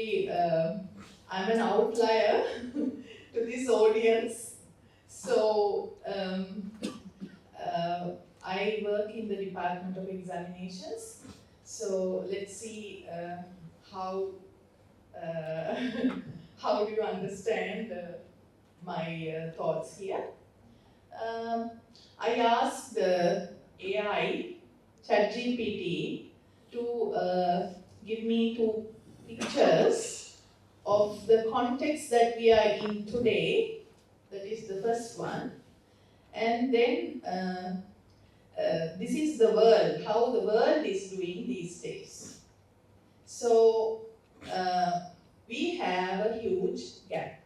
Actually, I'm an outlier to this audience. So, I work in the Department of Examinations. So, let's see how uh, how do you understand my thoughts here. Um, I asked the AI, ChatGPT, to give me two pictures of the context that we are in today. That is the first one. And then this is the world, how the world is doing these days. So we have a huge gap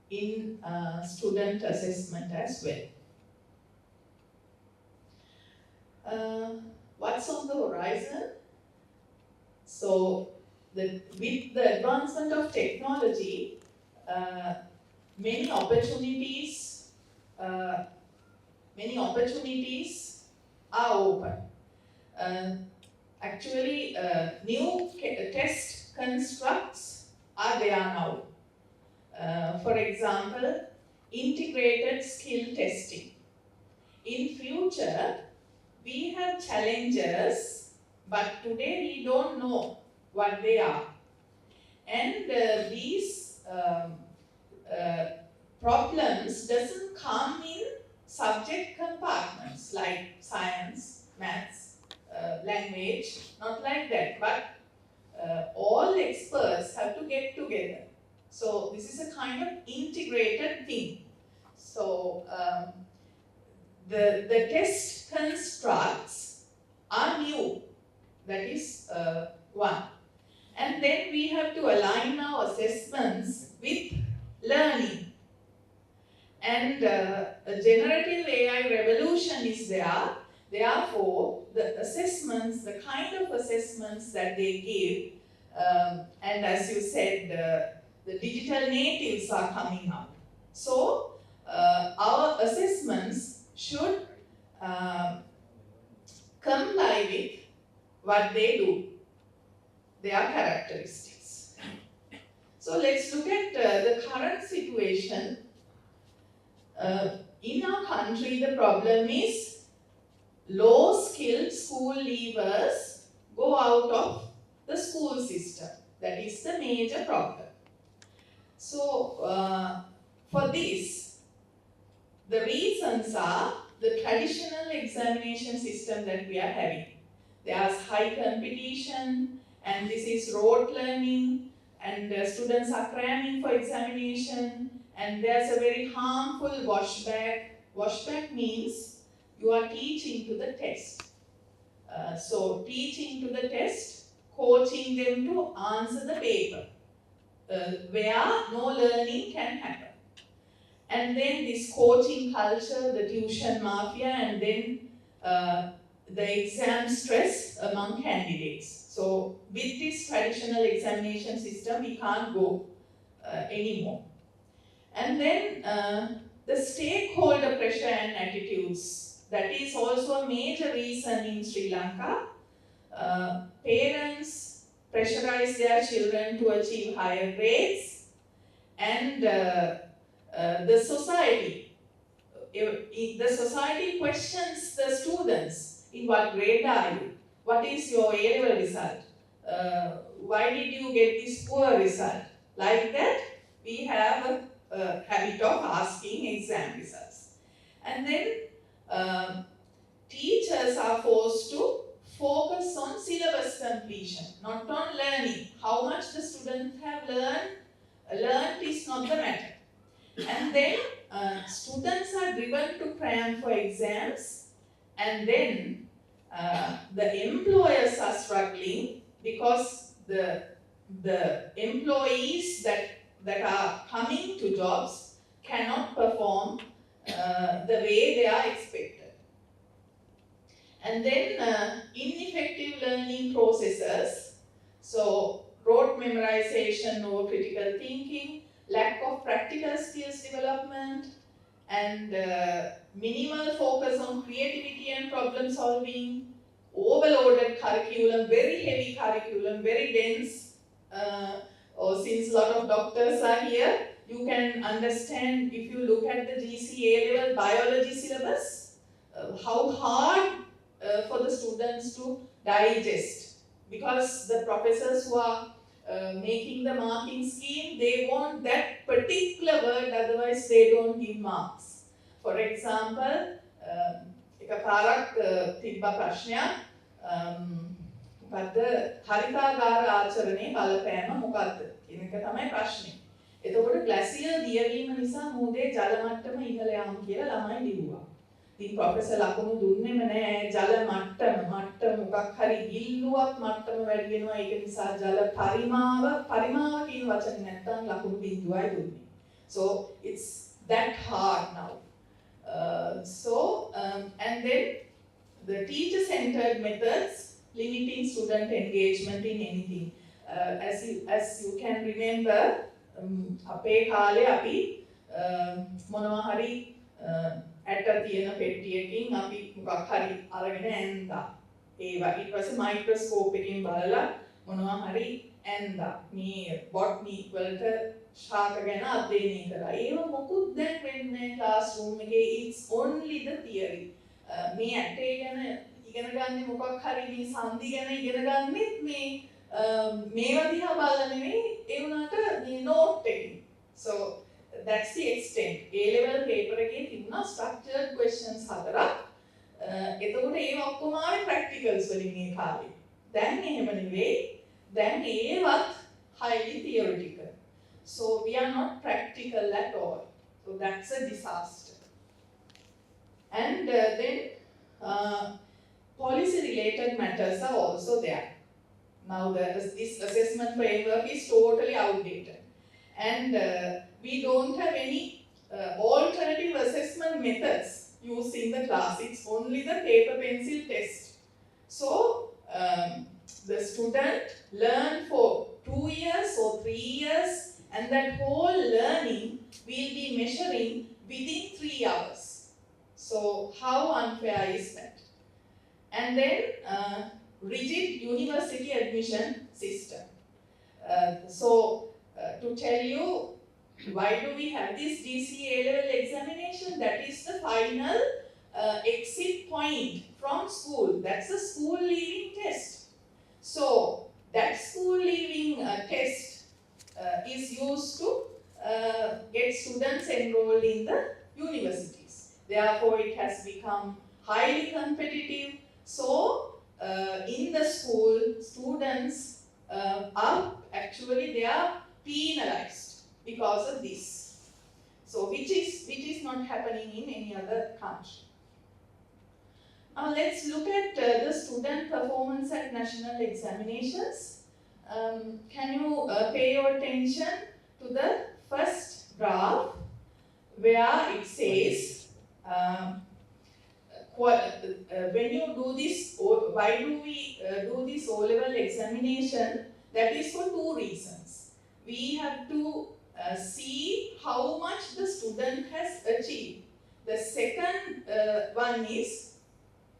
in student assessment as well. What's on the horizon? So, with the advancement of technology, many opportunities are open. Actually, new test constructs are there now. For example, integrated skill testing. In future, we have challenges, but today we don't know what they are. And these problems doesn't come in subject compartments like science, maths, language, not like that. But all experts have to get together. So this is a kind of integrated thing. So the test constructs are new. That is one. And then we have to align our assessments with learning. And a generative AI revolution is there. Therefore, the assessments, the kind of assessments that they give, and as you said, the digital natives are coming up. So, our assessments should comply with what they do, their characteristics. So let's look at the current situation. In our country, the problem is low-skilled school leavers go out of the school system. That is the major problem. So for this, the reasons are the traditional examination system that we are having. There's high competition, and this is rote learning, and students are cramming for examination, and there's a very harmful washback. Washback means you are teaching to the test. So teaching to the test, coaching them to answer the paper, where no learning can happen. And then this coaching culture, the tuition mafia, and then the exam stress among candidates. So with this traditional examination system, we can't go anymore. And then the stakeholder pressure and attitudes. That is also a major reason in Sri Lanka. Parents pressurize their children to achieve higher grades, and the society questions the students. In what grade are you? What is your A-level result? Why did you get this poor result? Like that, we have a habit of asking exam results. And then teachers are forced to focus on syllabus completion, not on learning. How much the students have learned is not the matter. And then students are driven to cram for exams, and then the employers are struggling because the employees that are coming to jobs cannot perform the way they are expected. And then ineffective learning processes, so rote memorization over critical thinking, lack of practical skills development, and minimal focus on creativity and problem solving, overloaded curriculum, very heavy curriculum, very dense, or since a lot of doctors are here, you can understand if you look at the GCA level biology syllabus, how hard for the students to digest, because the professors who are making the marking scheme, they want that particular word, otherwise they don't give marks. For example, එකපාරක් තිබ්බ ප්‍රශ්නයක් මොකද්ද හරිතාගාර ආචරණයේ බලපෑම මොකද්ද කියන එක තමයි ප්‍රශ්නේ. එතකොට ග්ලැසියර් දියවීම නිසා මූදේ ජල මට්ටම ඉහළ යාම කියලා ළමයි ලිව්වා. ඉතින් ප්‍රොෆෙසර් ලකුණු දුන්නෙම නෑ ජල මට්ටම මොකක් හරි ගිල්ලුවක් මට්ටම වැඩි වෙනවා ඒක නිසා ජල පරිමාව කියන වචනේ නැත්තම් ලකුණු බිඳුවයි දුන්නේ. So it's that hard now. And then the teacher-centered methods limiting student engagement in anything. As you can remember, අපේ කාලේ අපි මොනවා හරි ඇට තියෙන පෙට්ටියකින් අපි මොකක් හරි අරගෙන ඇන්දා. ඒවා ඊට පස්සේ මයික්‍රොස්කෝප් එකකින් බලලා මොනවා හරි ඇන්දා. මේ බොට්නි වලට ශාක ගැන අධ්‍යයනය කරා. ඒව මොකුත් දැන් වෙන්නේ ක්ලාස් රූම් එකේ. It's only the theory. මේ ඇටේ ගැන ඉගෙන ගන්න මොකක් හරි මේ සංදි ගැන ඉගෙන ගන්නෙත් මේවා දිහා බලලා නෙවෙයි ඒ උනාට මේ නෝට් එකකින්. So that's the extent. A level paper එකේ තිබුණා structured questions හතරක්. එතකොට ඒව ඔක්කොම ආවේ practicals වලින් මේ කාලේ. දැන් එහෙම නෙවෙයි. දැන් ඒවත් highly theoretical. So we are not practical at all. So that's a disaster. And then policy-related matters are also there. Now this assessment framework is totally outdated. And we don't have any alternative assessment methods used in the class. It's only the paper pencil test. So the student learn for 2 years or 3 years, and that whole learning will be measuring within 3 hours. So how unfair is that? And then rigid university admission system. To tell you why do we have this GCA level examination, that is the final exit point from school. That's the school leaving test. So that school leaving test is used to get students enrolled in the universities. Therefore it has become highly competitive. So in the school, students are actually they are penalized because of this. So which is not happening in any other country. Now let's look at the student performance at national examinations. Can you pay your attention to the first graph where it says when you do this, why do we do this O-level examination? That is for 2 reasons. We have to see how much the student has achieved. The second one is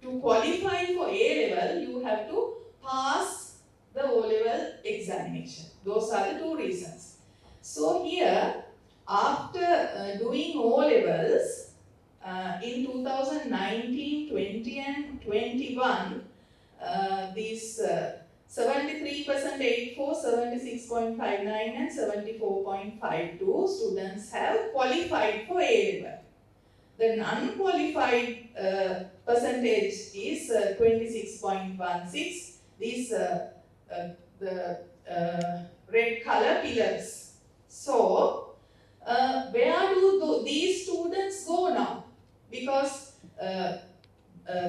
to qualify for A-level, you have to pass the O-level examination. Those are the 2 reasons. So here, after doing O-levels, in 2019, 20 and 21, these 73% 84, 76.59 and 74.52 students have qualified for A-level. The non-qualified percentage is 26.16. These the red color pillars. So where do these students go now? Because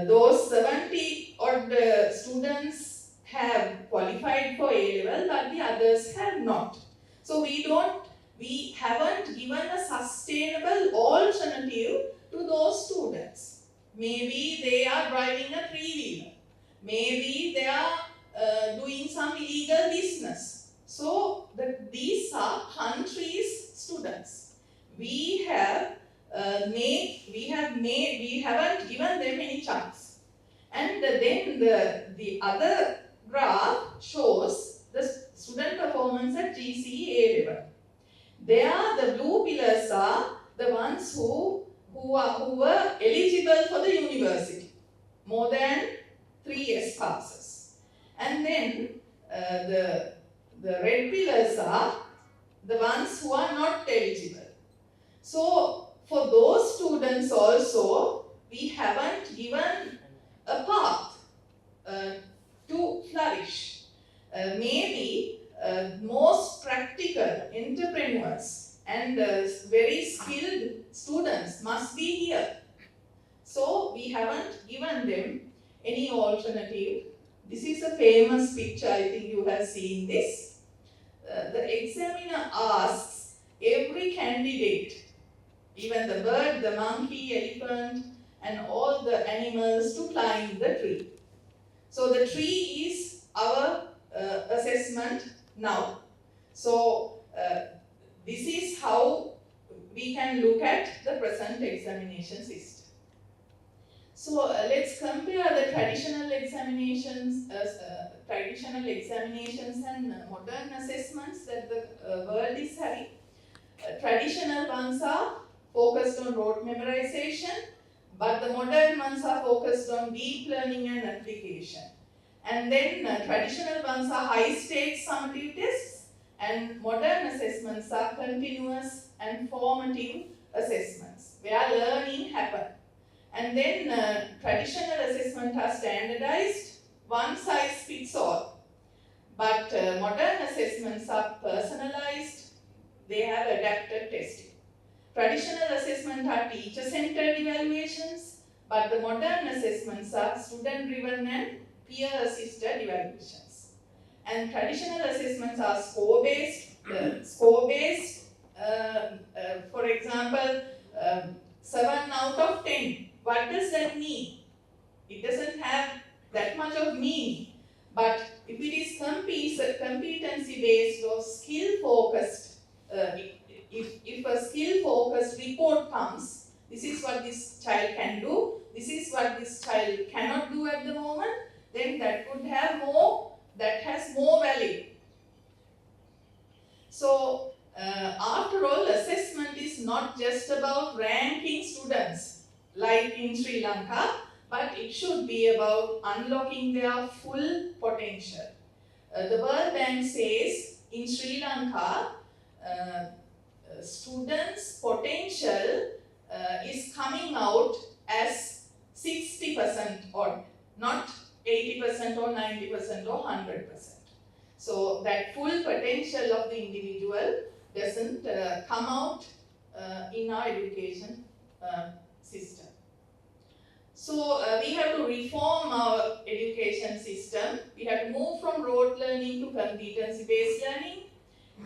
those 70 odd students have qualified for A-level, but the others have not. So we haven't given a sustainable alternative to those students. Maybe they are driving a 3-wheeler. Maybe they are doing some illegal business. So these are countries' students. We haven't given them any chance. And then the other graph shows the student performance GCE A level. There, the blue pillars are the ones who were eligible for the university, more than 3 years passes. And then the red pillars are the ones who are not eligible. So for those students also, we haven't given a path to flourish. Maybe most practical entrepreneurs and very skilled students must be here. So we haven't given them any alternative. This is a famous picture, I think you have seen this. The examiner asks every candidate, even the bird, the monkey, elephant, and all the animals to climb the tree. So the tree is our assessment now. So this is how we can look at the present examination system. So let's compare the traditional examinations and modern assessments that the world is having. Traditional ones are focused on rote memorization, but the modern ones are focused on deep learning and application. And then traditional ones are high-stakes summative tests, and modern assessments are continuous and formative assessments, where learning happens. And then traditional assessments are standardized, one size fits all. But modern assessments are personalized, they have adapted testing. Traditional assessments are teacher-centered evaluations, but the modern assessments are student-driven and peer-assisted evaluations. And traditional assessments are score-based. For example, 7 out of 10. What does that mean? It doesn't have that much of meaning. But if it is competency-based or skill-focused, if a skill-focused report comes, this is what this child can do, this is what this child cannot do at the moment, then that would have that has more value. So, after all, assessment is not just about ranking students, like in Sri Lanka, but it should be about unlocking their full potential. The World Bank says in Sri Lanka, students' potential is coming out as 60% or not 80% or 90% or 100%. So that full potential of the individual doesn't come out in our education system. So we have to reform our education system. We have to move from rote learning to competency-based learning,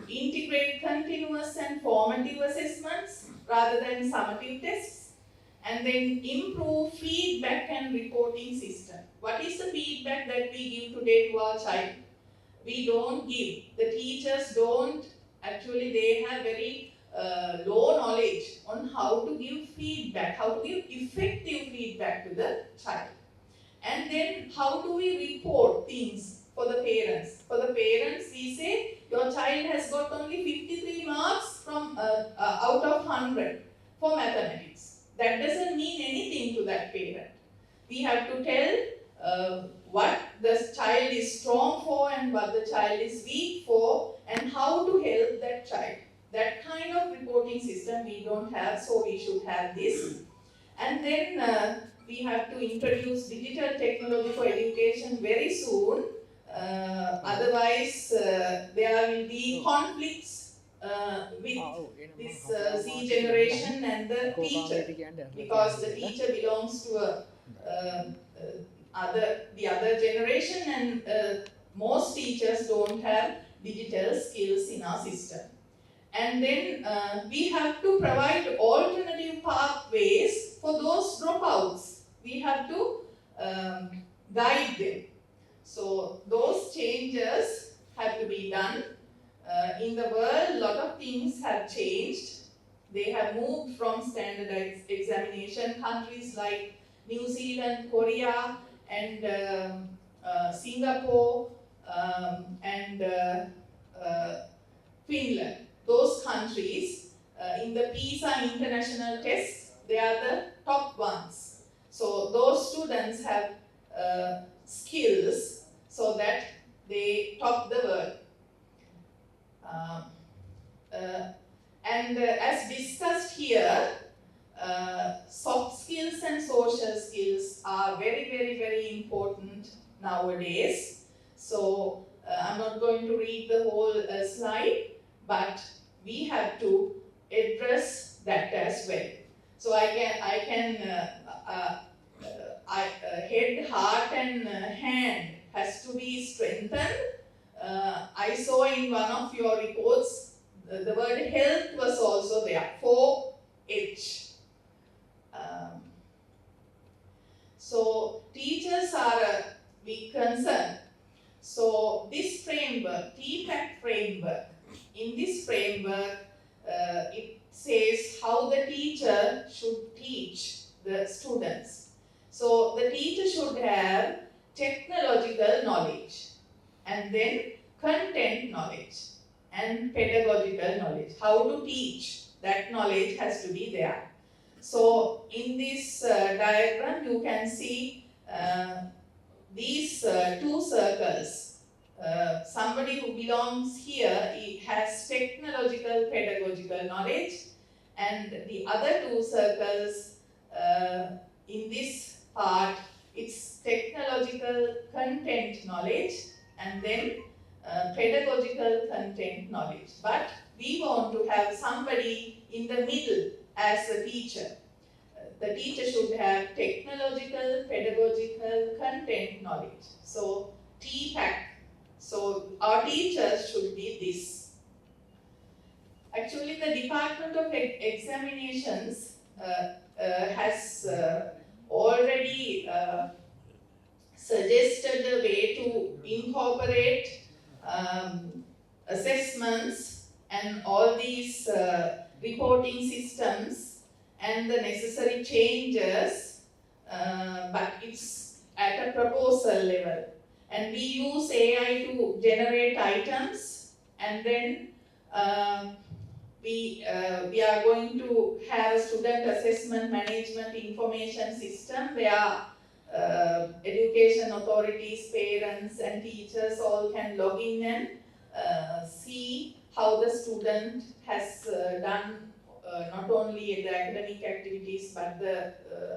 integrate continuous and formative assessments rather than summative tests, and then improve feedback and reporting system. What is the feedback that we give today to our child? We don't give. The teachers don't. Actually, they have very low knowledge on how to give feedback, how to give effective feedback to the child. And then how do we report things for the parents? For the parents, we say, your child has got only 53 marks from out of 100 for mathematics. That doesn't mean anything to that parent. We have to tell what the child is strong for and what the child is weak for and how to help that child. That kind of reporting system we don't have, so we should have this. And then we have to introduce digital technology for education very soon. Otherwise, there will be conflicts with this Z generation and the teacher, because the teacher belongs to the other generation, and most teachers don't have digital skills in our system. And then we have to provide alternative pathways for those dropouts. We have to guide them. So those changes have to be done. In the world, a lot of things have changed. They have moved from standardized examination. Countries like New Zealand, Korea, and Singapore, and Finland. Those countries in the PISA international tests, they are the top ones. So those students have skills so that they top the world. As discussed here, soft skills and social skills are very, very, very important nowadays. So I'm not going to read the whole slide, but we have to address that as well. So head, heart, and hand has to be strengthened. I saw in one of your reports the word health was also there. 4H. So teachers are a big concern. So this framework, TPAC framework, in this framework, it says how the teacher should teach the students. So the teacher should have technological knowledge, and then content knowledge and pedagogical knowledge. How to teach, that knowledge has to be there. So in this diagram, you can see these two circles. Somebody who belongs here, he has technological pedagogical knowledge, and the other two circles in this part, it's technological content knowledge and then pedagogical content knowledge. But we want to have somebody in the middle as a teacher. The teacher should have technological, pedagogical, content knowledge. So TPAC. So our teachers should be this. Actually, the Department of Examinations has already suggested a way to incorporate assessments and all these reporting systems and the necessary changes, but it's at a proposal level. And we use AI to generate items, and then we are going to have a student assessment management information system where education authorities, parents and teachers all can log in and see how the student has done not only the academic activities but the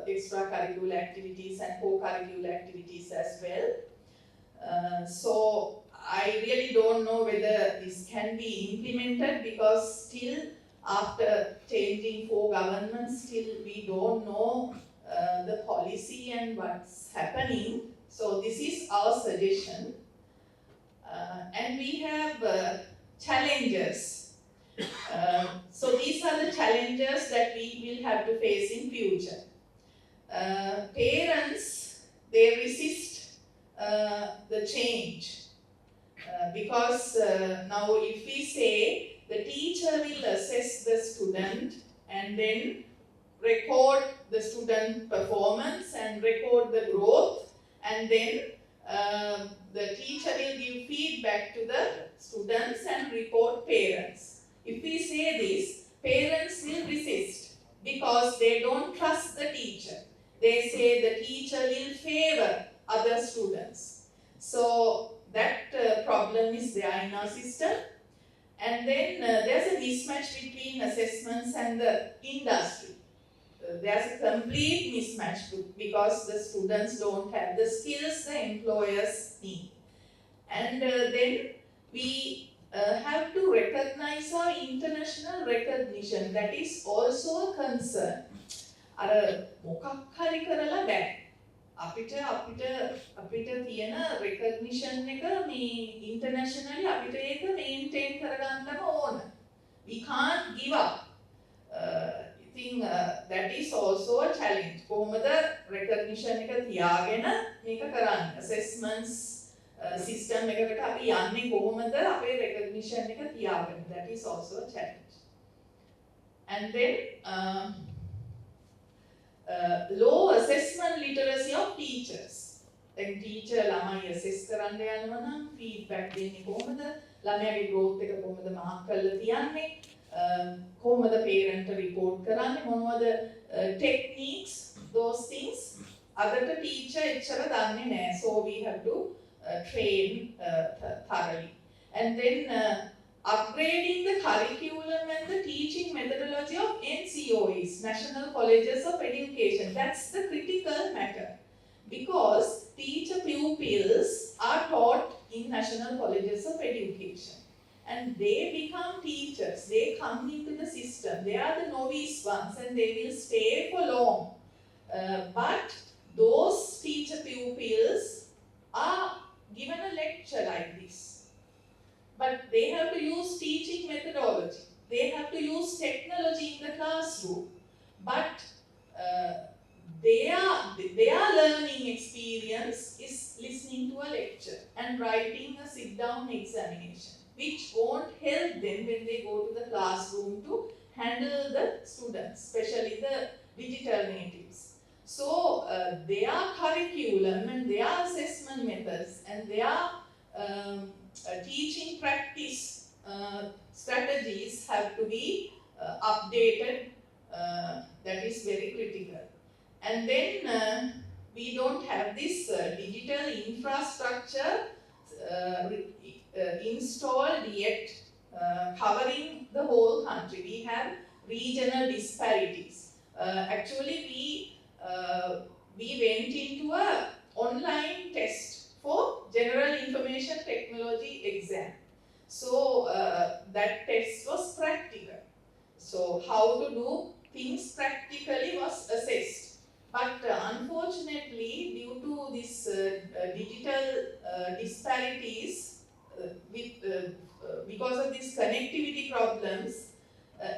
extracurricular activities and co-curricular activities as well. So I really don't know whether this can be implemented, because still after changing 4 governments, still we don't know the policy and what's happening. So this is our suggestion. And we have challenges. So these are the challenges that we will have to face in future. Parents, they resist the change because now if we say the teacher will assess the student and then record the student performance and record the growth, and then the teacher will give feedback to the students and report parents. If we say this, parents will resist because they don't trust the teacher. They say the teacher will favor other students. So that problem is there in our system. And then there's a mismatch between assessments and the industry. There's a complete mismatch because the students don't have the skills the employers need. And then we have to recognize our international recognition. That is also a concern. අර මොකක් හරි කරලා බෑ. අපිට තියෙන recognition එක මේ internationally අපිට ඒක maintain කරගන්නම ඕන. We can't give up. I think that is also a challenge. කොහොමද recognition එක තියාගෙන මේක කරන්නේ? Assessments system එකකට අපි යන්නේ කොහොමද අපේ recognition එක තියාගෙන? That is also a challenge. And then low assessment literacy of teachers. Then teacher ළමයි assess කරන්න යනවා නම් feedback දෙන්නේ කොහොමද? ළමයාගේ growth එක කොහොමද mark කරලා තියන්නේ, කොහොමද parent report කරන්නේ, මොනවද techniques, those things අදට teacher එච්චර දන්නේ නැහැ. So we have to train thoroughly. And then upgrading the curriculum and the teaching methodology of NCOEs, National Colleges of Education. That's the critical matter. Because teacher pupils are taught in National Colleges of Education. And they become teachers. They come into the system. They are the novice ones and they will stay for long. But those teacher pupils are given a lecture like this. But they have to use teaching methodology. They have to use technology in the classroom. But their learning experience is listening to a lecture and writing a sit-down examination, which won't help them when they go to the classroom to handle the students, especially the digital natives. So their curriculum and their assessment methods and their teaching practice strategies have to be updated. That is very critical. And then we don't have this digital infrastructure installed yet, covering the whole country. We have regional disparities. Actually, we went into a online test for General Information Technology exam. So that test was practical. So how to do things practically was assessed. But unfortunately, due to this digital disparities, because of these connectivity problems,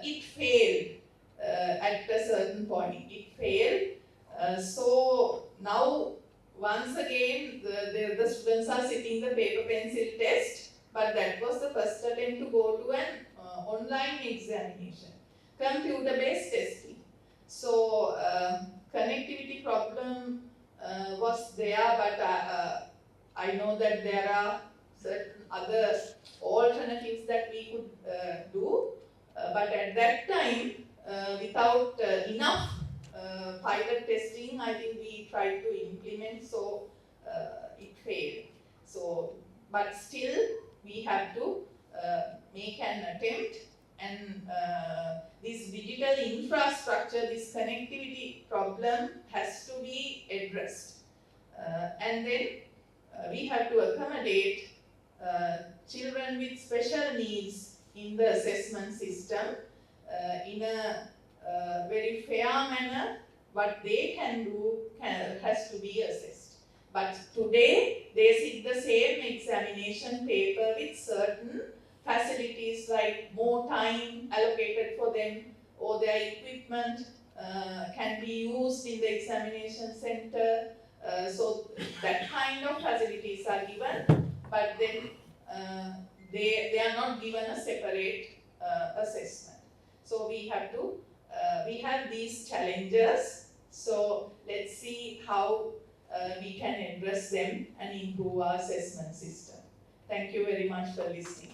it failed at a certain point. It failed. So now, once again, the students are sitting the paper pencil test, but that was the first attempt to go to an online examination, computer-based testing. So connectivity problem was there, but I know that there are certain other alternatives that we could do, but at that time, without enough pilot testing, I think we tried to implement, so it failed. So, but still, we have to make an attempt, and this digital infrastructure, this connectivity problem has to be addressed. And then we have to accommodate children with special needs in the assessment system in a very fair manner. What they can do has to be assessed. But today, they sit the same examination paper with certain facilities like more time allocated for them, or their equipment can be used in the examination center. So that kind of facilities are given, but then they are not given a separate assessment. So we have these challenges. So let's see how we can address them and improve our assessment system. Thank you very much for listening.